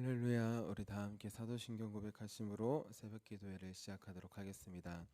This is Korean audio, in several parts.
할렐루야. 우리 다 함께 사도신경 고백하심으로 새벽 기도회를 시작하도록 하겠습니다.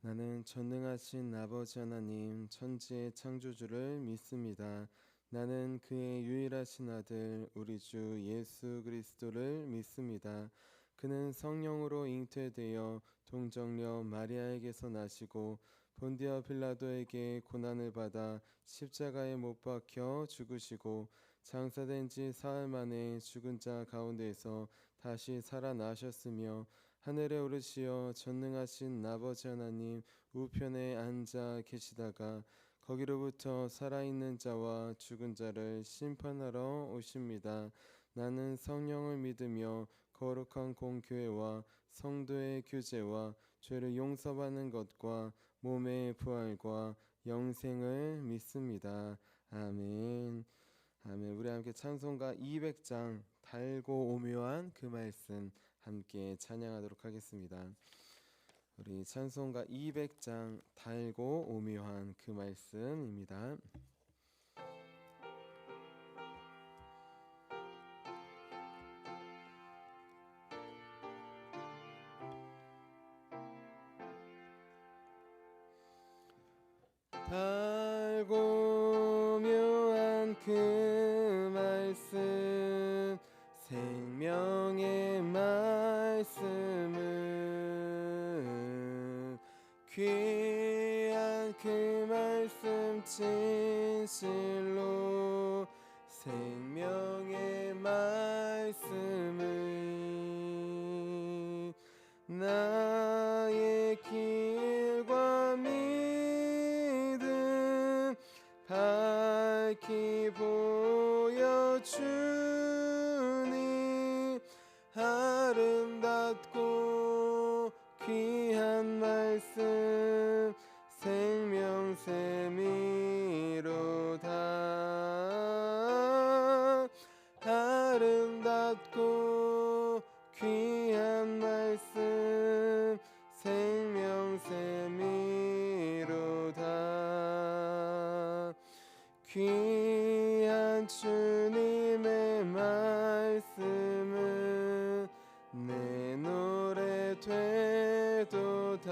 나는 전능하신 아버지 하나님 천지의 창조주를 믿습니다. 나는 그의 유일하신 아들 우리 주 예수 그리스도를 믿습니다. 그는 성령으로 잉태되어 동정녀 마리아에게서 나시고 본디오 빌라도에게 고난을 받아 십자가에 못 박혀 죽으시고 장사된 지 사흘 만에 죽은 자 가운데에서 다시 살아나셨으며 하늘에 오르시어 전능하신 아버지 하나님 우편에 앉아 계시다가 거기로부터 살아있는 자와 죽은 자를 심판하러 오십니다. 나는 성령을 믿으며 거룩한 공교회와 성도의 교제와 죄를 용서받는 것과 몸의 부활과 영생을 믿습니다. 아멘. 아멘. 우리 함께 찬송가 200장 달고 오묘한 그 말씀 함께 찬양하도록 하겠습니다. 우리 찬송가 200장 달고 오묘한 그 말씀입니다. 달고 묘한 그 말씀 생명의 말씀은 귀한 그 말씀 진실로 생명의 말씀은 나의 길과 믿음 밝히 보여주니 아름답고 귀한 말씀 생명샘이로다. 아름답고 귀한 말씀 생명샘이로다. 귀한 주님의 말씀은 내 노래 되도다.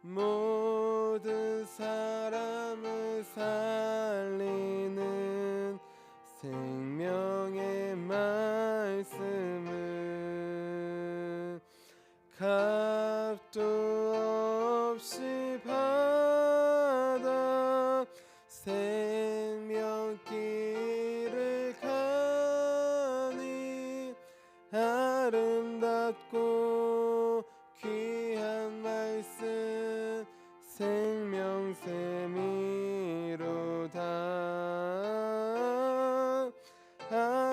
모든 사람을 살리는 생명의 말씀은 값도 없이 받아 생명길을 가니 아름답고 귀한 말씀 생명샘이로다.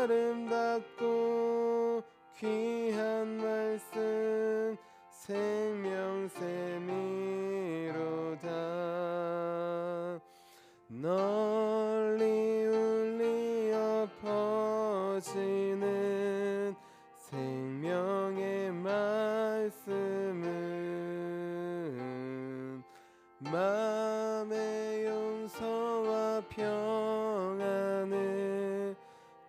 아름답고 귀한 말씀 생명샘이로다. 널리 울리어 퍼지는 생명의 말씀은 마음의 용서와 평안을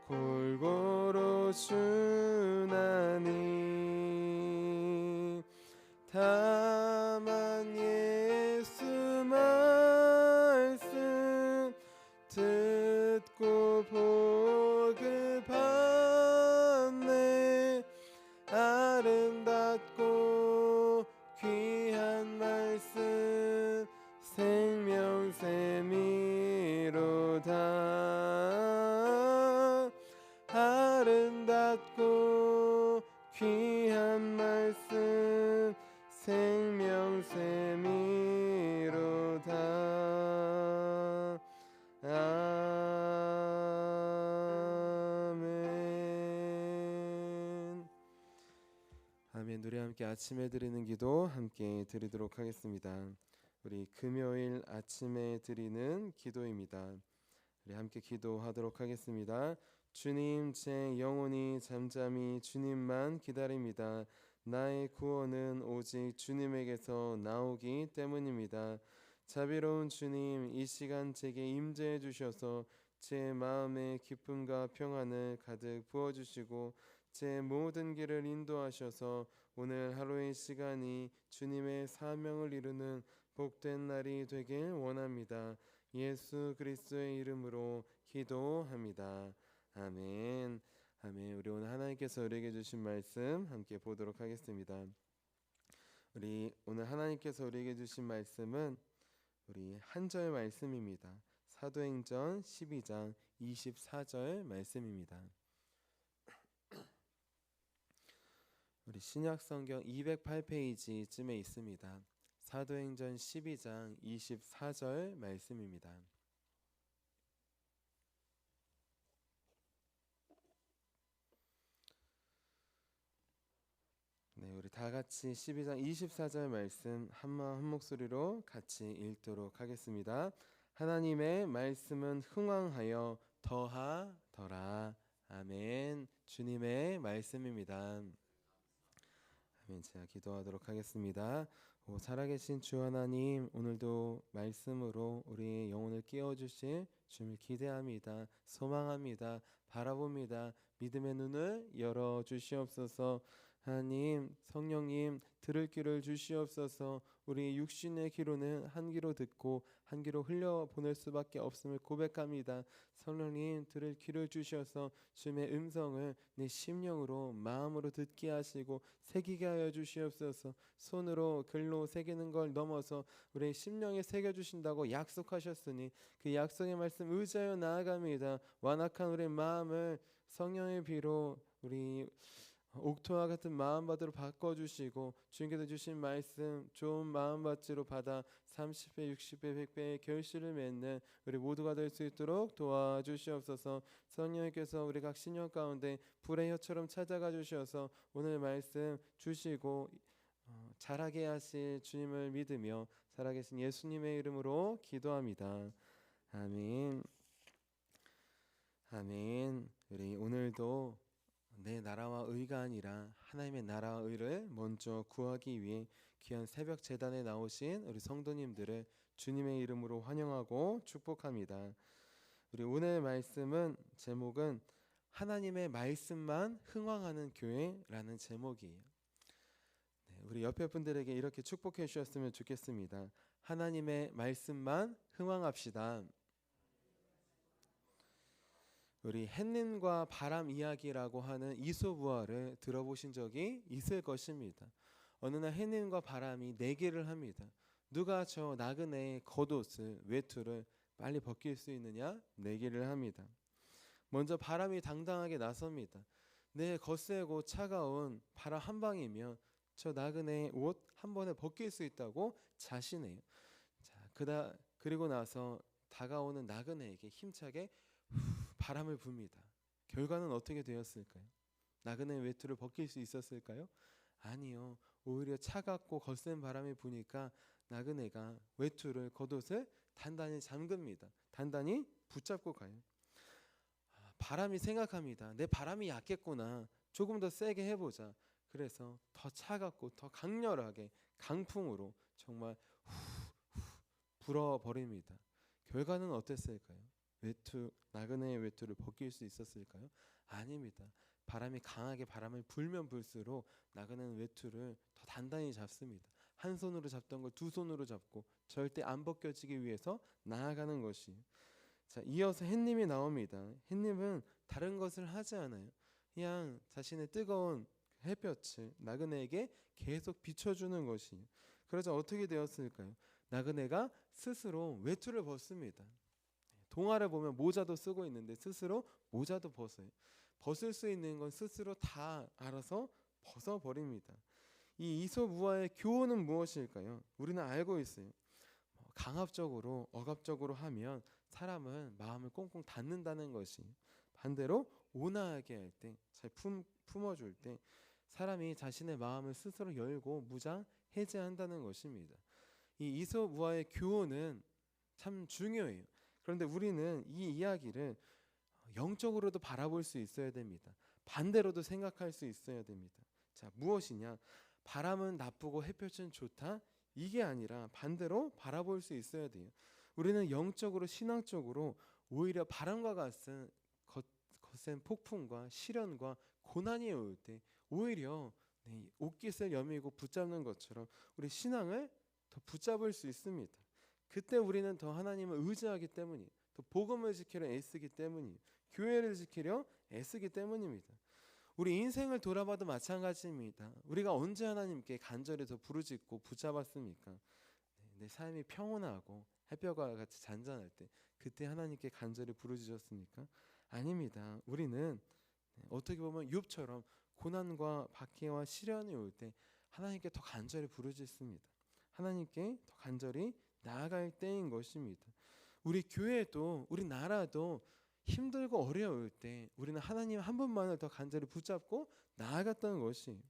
골고루 주나니 다만 예수 말씀 듣고 복을 받네. 아름답고 귀한 말씀 생명샘이로다. 아름답고 귀한 말씀 생명샘이로다. 아멘. 아멘. 우리 함께 아침에 드리는 기도 함께 드리도록 하겠습니다. 우리 금요일 아침에 드리는 기도입니다. 우리 함께 기도하도록 하겠습니다. 주님, 제 영혼이 잠잠히 주님만 기다립니다. 나의 구원은 오직 주님에게서 나오기 때문입니다. 자비로운 주님, 이 시간 제게 임재해 주셔서 제 마음에 기쁨과 평안을 가득 부어주시고 제 모든 길을 인도하셔서 오늘 하루의 시간이 주님의 사명을 이루는 복된 날이 되길 원합니다. 예수 그리스도의 이름으로 기도합니다. 아멘. 아멘. 우리 오늘 하나님께서 우리에게 주신 말씀 함께 보도록 하겠습니다. 우리 오늘 하나님께서 우리에게 주신 말씀은 우리 한 절 말씀입니다. 사도행전 12장 24절 말씀입니다. 우리 신약성경 208페이지쯤에 있습니다. 사도행전 12장 24절 말씀입니다. 네, 우리 다 같이 12장 24절 말씀 한마음 한 목소리로 같이 읽도록 하겠습니다. 하나님의 말씀은 흥왕하여 더하더라. 아멘. 주님의 말씀입니다. 아멘. 제가 기도하도록 하겠습니다. 오, 살아계신 주 하나님, 오늘도 말씀으로 우리의 영혼을 깨워주실 주님을 기대합니다. 소망합니다. 바라봅니다. 믿음의 눈을 열어주시옵소서. 하나님, 성령님, 들을 귀를 주시옵소서. 우리 육신의 귀로는 한 귀로 듣고 한 귀로 흘려보낼 수밖에 없음을 고백합니다. 성령님, 들을 귀를 주셔서 주님의 음성을 내 심령으로 마음으로 듣게 하시고 새기게 하여 주시옵소서. 손으로 글로 새기는 걸 넘어서 우리 심령에 새겨주신다고 약속하셨으니 그 약속의 말씀 의지하여 나아갑니다. 완악한 우리 마음을 성령의 비로 우리 옥토와 같은 마음밭으로 바꿔주시고 주님께서 주신 말씀 좋은 마음밭으로 받아 30배, 60배, 100배의 결실을 맺는 우리 모두가 될 수 있도록 도와주시옵소서. 성령님께서 우리 각 신령 가운데 불의 혀처럼 찾아가 주셔서 오늘 말씀 주시고 잘하게 하실 주님을 믿으며 살아계신 예수님의 이름으로 기도합니다. 아멘. 아멘. 우리 오늘도 내 나라와 의가 아니라 하나님의 나라와 의를 먼저 구하기 위해 귀한 새벽 제단에 나오신 우리 성도님들을 주님의 이름으로 환영하고 축복합니다. 우리 오늘 말씀은 제목은 하나님의 말씀만 흥왕하는 교회라는 제목이에요. 네, 우리 옆에 분들에게 이렇게 축복해 주셨으면 좋겠습니다. 하나님의 말씀만 흥왕합시다. 우리 햇님과 바람 이야기라고 하는 이솝우화를 들어보신 적이 있을 것입니다. 어느 날 햇님과 바람이 내기를 합니다. 누가 저 나그네의 겉옷을 외투를 빨리 벗길 수 있느냐 내기를 합니다. 먼저 바람이 당당하게 나섭니다. 내 거세고 차가운 바람 한 방이면 저 나그네의 옷 한 번에 벗길 수 있다고 자신해요. 자, 그리고 나서 다가오는 나그네에게 힘차게 바람을 붑니다. 결과는 어떻게 되었을까요? 나그네의 외투를 벗길 수 있었을까요? 아니요. 오히려 차갑고 거센 바람이 부니까 나그네가 외투를 겉옷을 단단히 잠깁니다. 단단히 붙잡고 가요. 바람이 생각합니다. 내 바람이 약했구나. 조금 더 세게 해보자. 그래서 더 차갑고 더 강렬하게 강풍으로 정말 불어버립니다. 결과는 어땠을까요? 나그네의 외투를 벗길 수 있었을까요? 아닙니다. 바람이 강하게 바람을 불면 불수록 나그네는 외투를 더 단단히 잡습니다. 한 손으로 잡던 걸 두 손으로 잡고 절대 안 벗겨지기 위해서 나아가는 것이. 자, 이어서 햇님이 나옵니다. 햇님은 다른 것을 하지 않아요. 그냥 자신의 뜨거운 햇볕을 나그네에게 계속 비춰주는 것이. 그러자 어떻게 되었을까요? 나그네가 스스로 외투를 벗습니다. 동화를 보면 모자도 쓰고 있는데 스스로 모자도 벗어요. 벗을 수 있는 건 스스로 다 알아서 벗어버립니다. 이 이솝우화의 교훈은 무엇일까요? 우리는 알고 있어요. 강압적으로 억압적으로 하면 사람은 마음을 꽁꽁 닫는다는 것이, 반대로 온화하게 할 때, 잘 품어줄 때 사람이 자신의 마음을 스스로 열고 무장 해제한다는 것입니다. 이 이솝우화의 교훈은 참 중요해요. 그런데 우리는 이 이야기를 영적으로도 바라볼 수 있어야 됩니다. 반대로도 생각할 수 있어야 됩니다. 자, 무엇이냐? 바람은 나쁘고 햇볕은 좋다? 이게 아니라 반대로 바라볼 수 있어야 돼요. 우리는 영적으로 신앙적으로 오히려 바람과 같은 거센 폭풍과 시련과 고난이 올 때 오히려 옷깃을 여미고 붙잡는 것처럼 우리 신앙을 더 붙잡을 수 있습니다. 그때 우리는 더 하나님을 의지하기 때문이, 또 복음을 지키려 애쓰기 때문이, 교회를 지키려 애쓰기 때문입니다. 우리 인생을 돌아봐도 마찬가지입니다. 우리가 언제 하나님께 간절히 더 부르짖고 붙잡았습니까? 내 삶이 평온하고 햇볕과 같이 잔잔할 때 그때 하나님께 간절히 부르짖었습니까? 아닙니다. 우리는 어떻게 보면 욥처럼 고난과 박해와 시련이 올 때 하나님께 더 간절히 부르짖습니다. 하나님께 더 간절히 나아갈 때인 것입니다. 우리 교회도 우리 나라도 힘들고 어려울 때 우리는 하나님 한 분만을 더 간절히 붙잡고 나아갔던 것이,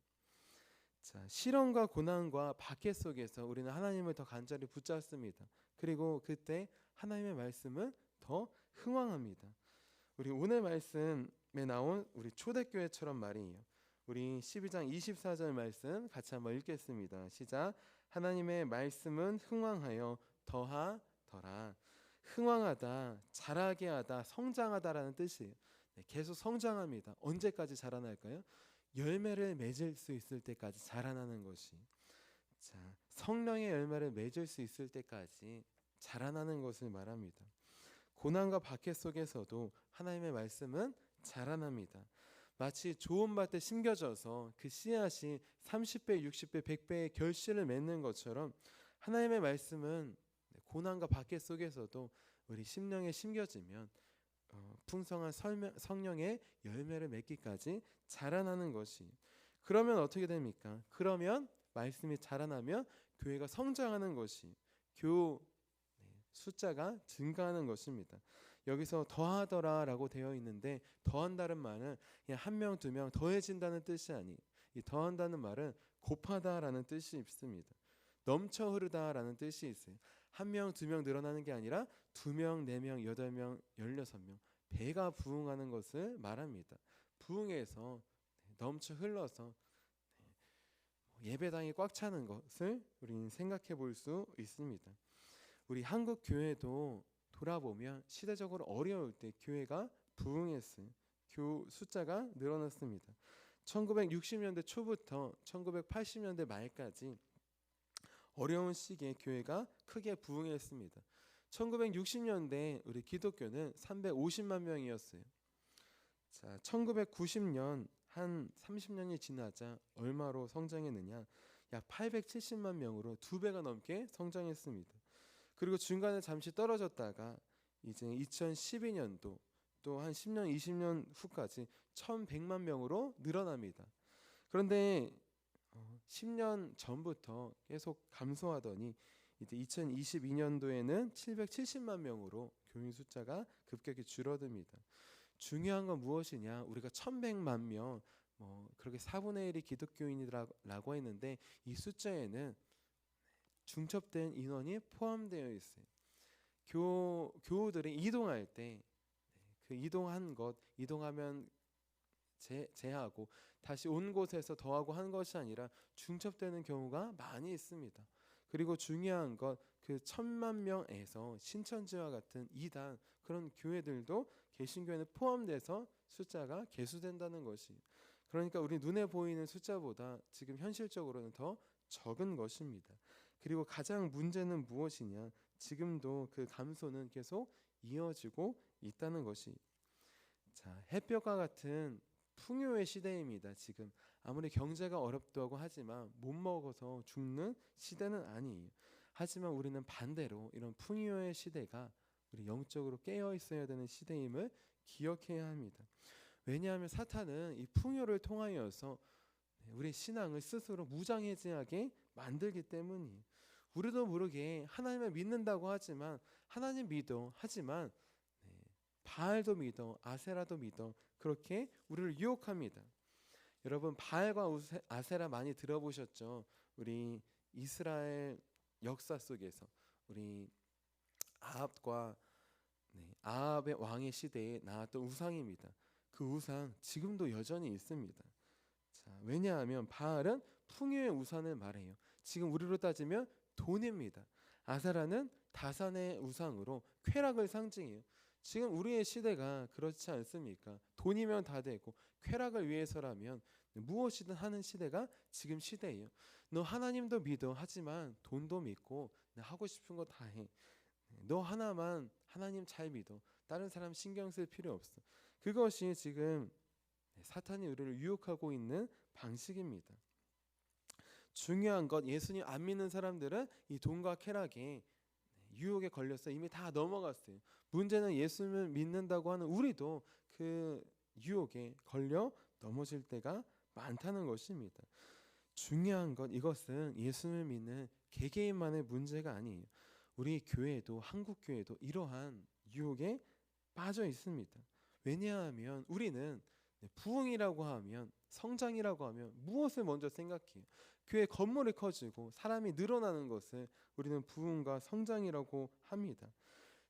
자, 시련과 고난과 박해 속에서 우리는 하나님을 더 간절히 붙잡습니다. 그리고 그때 하나님의 말씀은 더 흥왕합니다. 우리 오늘 말씀에 나온 우리 초대교회처럼 말이에요. 우리 12장 24절 말씀 같이 한번 읽겠습니다. 시작. 하나님의 말씀은 흥왕하여 더하더라. 흥왕하다, 자라게 하다, 성장하다라는 뜻이에요. 계속 성장합니다. 언제까지 자라날까요? 열매를 맺을 수 있을 때까지 자라나는 것이, 자, 성령의 열매를 맺을 수 있을 때까지 자라나는 것을 말합니다. 고난과 박해 속에서도 하나님의 말씀은 자라납니다. 마치 좋은 밭에 심겨져서 그 씨앗이 30배, 60배, 100배의 결실을 맺는 것처럼 하나님의 말씀은 고난과 박해 속에서도 우리 심령에 심겨지면 풍성한 성령의 열매를 맺기까지 자라나는 것이, 그러면 어떻게 됩니까? 그러면 말씀이 자라나면 교회가 성장하는 것이, 교 숫자가 증가하는 것입니다. 여기서 더하더라라고 되어 있는데 더한다는 말은 그냥 한 명, 두 명 더해진다는 뜻이 아니, 이 더한다는 말은 곱하다라는 뜻이 있습니다. 넘쳐 흐르다라는 뜻이 있어요. 한 명, 두 명 늘어나는 게 아니라 두 명, 네 명, 여덟 명, 16명 배가 부흥하는 것을 말합니다. 부흥해서 넘쳐 흘러서 예배당이 꽉 차는 것을 우리는 생각해 볼 수 있습니다. 우리 한국 교회도 돌아보면 시대적으로 어려울 때 교회가 부흥했어요. 교 숫자가 늘어났습니다. 1960년대 초부터 1980년대 말까지 어려운 시기에 교회가 크게 부흥했습니다. 1960년대 우리 기독교는 350만 명이었어요. 자, 1990년 한 30년이 지나자 얼마로 성장했느냐? 약 870만 명으로 2배가 넘게 성장했습니다. 그리고 중간에 잠시 떨어졌다가 이제 2012년도 또 한 10년, 20년 후까지 1,100만 명으로 늘어납니다. 그런데 10년 전부터 계속 감소하더니 이제 2022년도에는 770만 명으로 교인 숫자가 급격히 줄어듭니다. 중요한 건 무엇이냐? 우리가 1,100만 명, 그렇게 4분의 1이 기독교인이라고 했는데 이 숫자에는 중첩된 인원이 포함되어 있어요. 교우들이 이동할 때 그 이동하면 제하고 다시 온 곳에서 더하고 한 것이 아니라 중첩되는 경우가 많이 있습니다. 그리고 중요한 것, 그 1,000만 명에서 신천지와 같은 이단 그런 교회들도 개신교회는 포함돼서 숫자가 계수된다는 것이, 그러니까 우리 눈에 보이는 숫자보다 지금 현실적으로는 더 적은 것입니다. 그리고 가장 문제는 무엇이냐? 지금도 그 감소는 계속 이어지고 있다는 것이, 자, 햇볕과 같은 풍요의 시대입니다. 지금 아무리 경제가 어렵다고 하지만 못 먹어서 죽는 시대는 아니에요. 하지만 우리는 반대로 이런 풍요의 시대가 우리 영적으로 깨어 있어야 되는 시대임을 기억해야 합니다. 왜냐하면 사탄은 이 풍요를 통하여서 우리 신앙을 스스로 무장해제하게 만들기 때문이에요. 우리도 모르게 하나님을 믿는다고 하지만 하나님 믿어 하지만 바알도 믿어 아세라도 믿어 그렇게 우리를 유혹합니다. 여러분 바알과 아세라 많이 들어보셨죠? 우리 이스라엘 역사 속에서 우리 아합의 왕의 시대에 나왔던 우상입니다. 그 우상 지금도 여전히 있습니다. 자, 왜냐하면 바알은 풍요의 우상을 말해요. 지금 우리로 따지면 돈입니다. 아세라는 다산의 우상으로 쾌락을 상징해요. 지금 우리의 시대가 그렇지 않습니까? 돈이면 다 되고 쾌락을 위해서라면 무엇이든 하는 시대가 지금 시대예요. 너 하나님도 믿어. 하지만 돈도 믿고 하고 싶은 거 다 해. 너 하나만 하나님 잘 믿어. 다른 사람 신경 쓸 필요 없어. 그것이 지금 사탄이 우리를 유혹하고 있는 방식입니다. 중요한 것, 예수님 안 믿는 사람들은 이 돈과 쾌락에 유혹에 걸려서 이미 다 넘어갔어요. 문제는 예수님을 믿는다고 하는 우리도 그 유혹에 걸려 넘어질 때가 많다는 것입니다. 중요한 것, 이것은 예수님을 믿는 개개인만의 문제가 아니에요. 우리 교회도, 한국 교회도 이러한 유혹에 빠져 있습니다. 왜냐하면 우리는 부흥이라고 하면, 성장이라고 하면 무엇을 먼저 생각해요? 교회 건물이 커지고 사람이 늘어나는 것을 우리는 부흥과 성장이라고 합니다.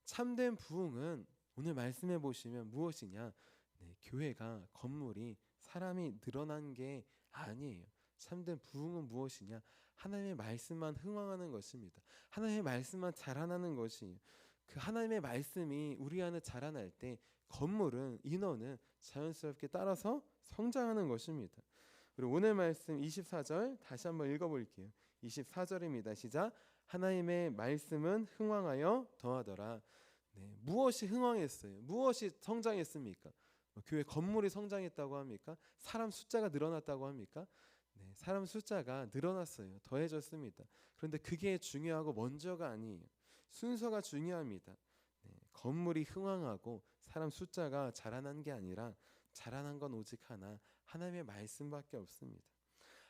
참된 부흥은 오늘 말씀해 보시면 무엇이냐? 교회가, 건물이, 사람이 늘어난 게 아니에요. 참된 부흥은 무엇이냐? 하나님의 말씀만 흥왕하는 것입니다. 하나님의 말씀만 자라나는 것이에요. 그 하나님의 말씀이 우리 안에 자라날 때 건물은, 인원은 자연스럽게 따라서 성장하는 것입니다. 그리고 오늘 말씀 24절 다시 한번 읽어볼게요. 24절입니다. 시작. 하나님의 말씀은 흥왕하여 더하더라. 무엇이 흥왕했어요? 무엇이 성장했습니까? 교회 건물이 성장했다고 합니까? 사람 숫자가 늘어났다고 합니까? 사람 숫자가 늘어났어요. 더해졌습니다. 그런데 그게 중요하고 먼저가 아니에요. 순서가 중요합니다. 건물이 흥왕하고 사람 숫자가 자라난 게 아니라 자라난 건 오직 하나, 하나님의 말씀밖에 없습니다.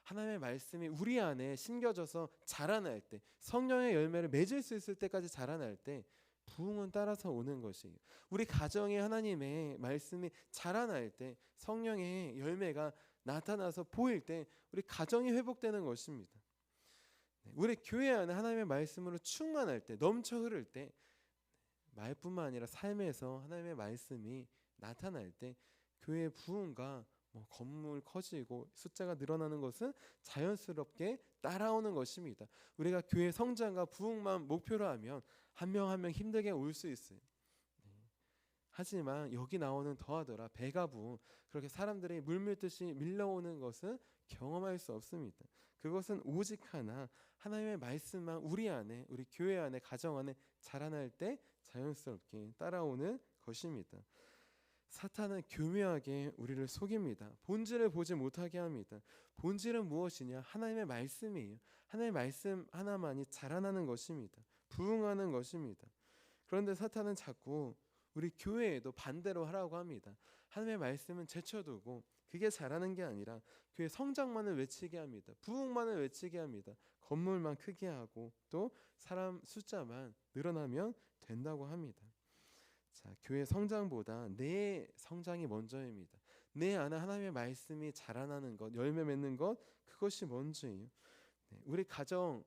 하나님의 말씀이 우리 안에 심겨져서 자라날 때, 성령의 열매를 맺을 수 있을 때까지 자라날 때 부흥은 따라서 오는 것이에요. 우리 가정에 하나님의 말씀이 자라날 때, 성령의 열매가 나타나서 보일 때 우리 가정이 회복되는 것입니다. 우리 교회 안에 하나님의 말씀으로 충만할 때, 넘쳐 흐를 때, 말뿐만 아니라 삶에서 하나님의 말씀이 나타날 때 교회의 부흥과 건물 커지고 숫자가 늘어나는 것은 자연스럽게 따라오는 것입니다. 우리가 교회 성장과 부흥만 목표로 하면 한 명 한 명 힘들게 올 수 있어요. 하지만 여기 나오는 더하더라, 배가 부흥, 그렇게 사람들이 물밀듯이 밀려오는 것은 경험할 수 없습니다. 그것은 오직 하나, 하나님의 말씀만 우리 안에, 우리 교회 안에, 가정 안에 자라날 때 자연스럽게 따라오는 것입니다. 사탄은 교묘하게 우리를 속입니다. 본질을 보지 못하게 합니다. 본질은 무엇이냐? 하나님의 말씀이에요. 하나님의 말씀 하나만이 자라나는 것입니다. 부흥하는 것입니다. 그런데 사탄은 자꾸 우리 교회에도 반대로 하라고 합니다. 하나님의 말씀은 제쳐두고 그게 자라는 게 아니라 교회 성장만을 외치게 합니다. 부흥만을 외치게 합니다. 건물만 크게 하고 또 사람 숫자만 늘어나면 된다고 합니다. 자, 교회 성장보다 내 성장이 먼저입니다. 내 안에 하나님의 말씀이 자라나는 것, 열매 맺는 것, 그것이 먼저예요. 우리 가정이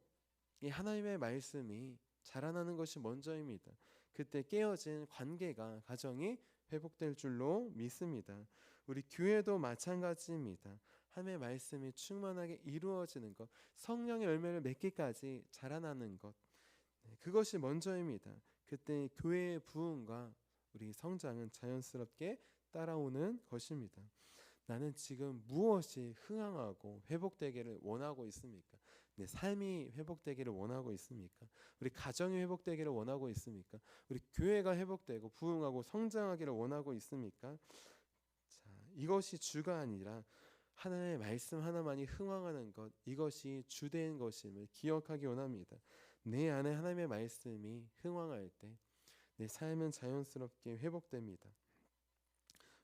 하나님의 말씀이 자라나는 것이 먼저입니다. 그때 깨어진 관계가, 가정이 회복될 줄로 믿습니다. 우리 교회도 마찬가지입니다. 하나님의 말씀이 충만하게 이루어지는 것, 성령의 열매를 맺기까지 자라나는 것, 그것이 먼저입니다. 그때 교회의 부흥과 우리 성장은 자연스럽게 따라오는 것입니다. 나는 지금 무엇이 흥황하고 회복되기를 원하고 있습니까? 내 삶이 회복되기를 원하고 있습니까? 우리 가정이 회복되기를 원하고 있습니까? 우리 교회가 회복되고 부흥하고 성장하기를 원하고 있습니까? 자, 이것이 주가 아니라 하나님의 말씀 하나만이 흥황하는 것, 이것이 주된 것임을 기억하기 원합니다. 내 안에 하나님의 말씀이 흥황할 때 내 삶은 자연스럽게 회복됩니다.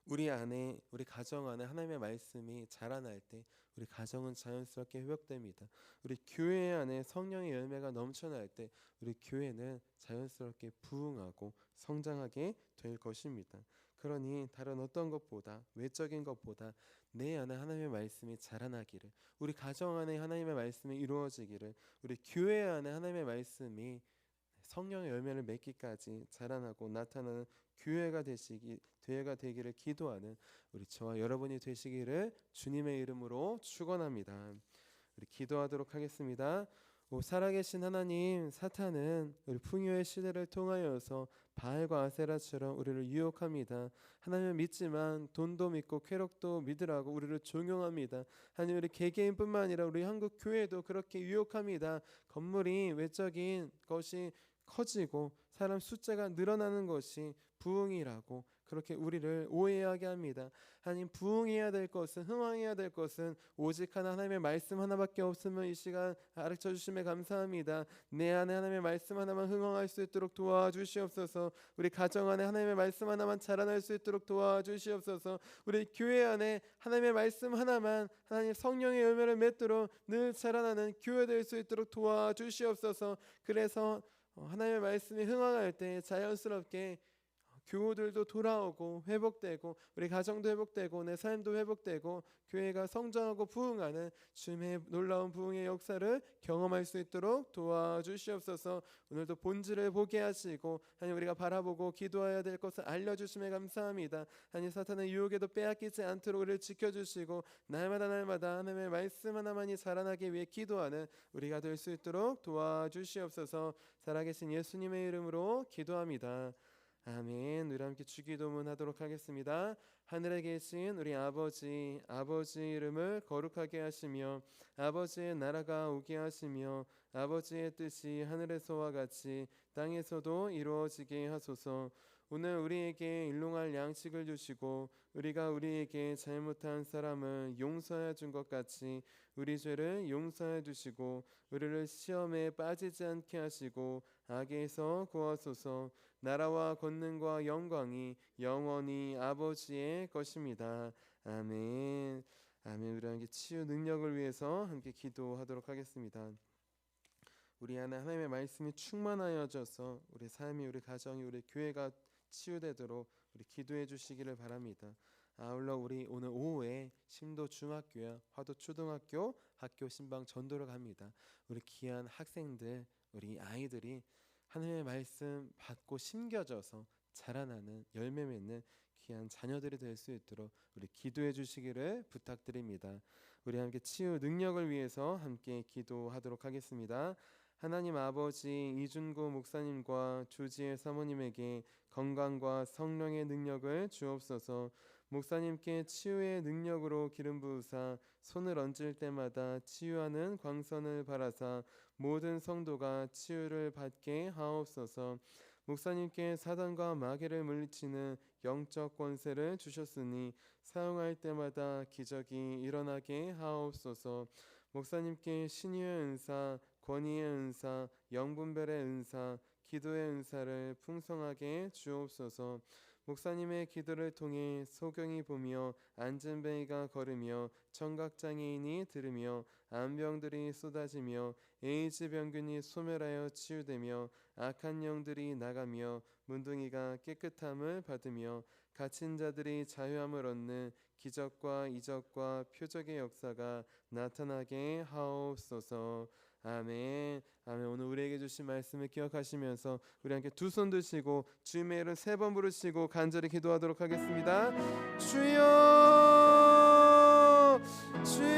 우리 안에, 우리 가정 안에 하나님의 말씀이 자라날 때 우리 가정은 자연스럽게 회복됩니다. 우리 교회 안에 성령의 열매가 넘쳐날 때 우리 교회는 자연스럽게 부흥하고 성장하게 될 것입니다. 그러니 다른 어떤 것보다, 외적인 것보다 내 안에 하나님의 말씀이 자라나기를, 우리 가정 안에 하나님의 말씀이 이루어지기를, 우리 교회 안에 하나님의 말씀이 성령의 열매를 맺기까지 자라나고 나타나는 교회가 되기를 기도하는 우리 저와 여러분이 되시기를 주님의 이름으로 축원합니다. 우리 기도하도록 하겠습니다. 오 살아계신 하나님, 사탄은 우리 풍요의 시대를 통하여서 바알과 아세라처럼 우리를 유혹합니다. 하나님을 믿지만 돈도 믿고 쾌락도 믿으라고 우리를 종용합니다. 하나님, 우리 개개인뿐만 아니라 우리 한국 교회도 그렇게 유혹합니다. 건물이 외적인 것이 커지고 사람 숫자가 늘어나는 것이 부흥이라고 그렇게 우리를 오해하게 합니다. 하나님, 부흥해야 될 것은, 흥왕해야 될 것은 오직 하나님의 말씀 하나밖에 없으면 이 시간 가르쳐 주심에 감사합니다. 내 안에 하나님의 말씀 하나만 흥왕할 수 있도록 도와주시옵소서. 우리 가정 안에 하나님의 말씀 하나만 자라날 수 있도록 도와주시옵소서. 우리 교회 안에 하나님의 말씀 하나만 하나님 성령의 열매를 맺도록 늘 자라나는 교회 될 수 있도록 도와주시옵소서. 그래서 하나님의 말씀이 흥황할 때 자연스럽게 교우들도 돌아오고 회복되고 우리 가정도 회복되고 내 삶도 회복되고 교회가 성장하고 부흥하는 주님의 놀라운 부흥의 역사를 경험할 수 있도록 도와주시옵소서. 오늘도 본질을 보게 하시고 하나님, 우리가 바라보고 기도해야 될 것을 알려주심에 감사합니다. 하나님, 사탄의 유혹에도 빼앗기지 않도록 우리를 지켜주시고 날마다 하나님의 말씀 하나만이 자라나기 위해 기도하는 우리가 될 수 있도록 도와주시옵소서. 살아계신 예수님의 이름으로 기도합니다. 아멘. 우리 함께 주기도문 하도록 하겠습니다. 하늘에 계신 우리 아버지 이름을 거룩하게 하시며 아버지의 나라가 오게 하시며 아버지의 뜻이 하늘에서와 같이 땅에서도 이루어지게 하소서. 오늘 우리에게 일용할 양식을 주시고 우리가 우리에게 잘못한 사람을 용서해 준 것 같이 우리 죄를 용서해 주시고 우리를 시험에 빠지지 않게 하시고 악에서 구하소서. 나라와 권능과 영광이 영원히 아버지의 것입니다. 아멘. 아멘. 우리 함께 치유 능력을 위해서 함께 기도하도록 하겠습니다. 우리 안에 하나님의 말씀이 충만하여져서 우리 삶이, 우리 가정이, 우리 교회가 치유되도록 우리 기도해 주시기를 바랍니다. 아울러 우리 오늘 오후에 심도 중학교와 화도 초등학교 학교 신방 전도를 갑니다. 우리 귀한 학생들, 우리 아이들이 하나님의 말씀 받고 심겨져서 자라나는 열매 맺는 귀한 자녀들이 될 수 있도록 우리 기도해 주시기를 부탁드립니다. 우리 함께 치유 능력을 위해서 함께 기도하도록 하겠습니다. 하나님 아버지, 이준구 목사님과 주지혜 사모님에게 건강과 성령의 능력을 주옵소서. 목사님께 치유의 능력으로 기름 부으사 손을 얹을 때마다 치유하는 광선을 바라사 모든 성도가 치유를 받게 하옵소서. 목사님께 사단과 마귀를 물리치는 영적 권세를 주셨으니 사용할 때마다 기적이 일어나게 하옵소서. 목사님께 신유의 은사, 권위의 은사, 영분별의 은사, 기도의 은사를 풍성하게 주옵소서. 목사님의 기도를 통해 소경이 보며 안진뱅이가 걸으며 청각장애인이 들으며 암병들이 쏟아지며 에이즈 병균이 소멸하여 치유되며 악한 영들이 나가며 문둥이가 깨끗함을 받으며 갇힌 자들이 자유함을 얻는 기적과 이적과 표적의 역사가 나타나게 하옵소서. 아멘. 아멘. 오늘 우리에게 주신 말씀을 기억하시면서 우리 함께 두 손 드시고 주님의 이름 3번 부르시고 간절히 기도하도록 하겠습니다. 주여, 주여.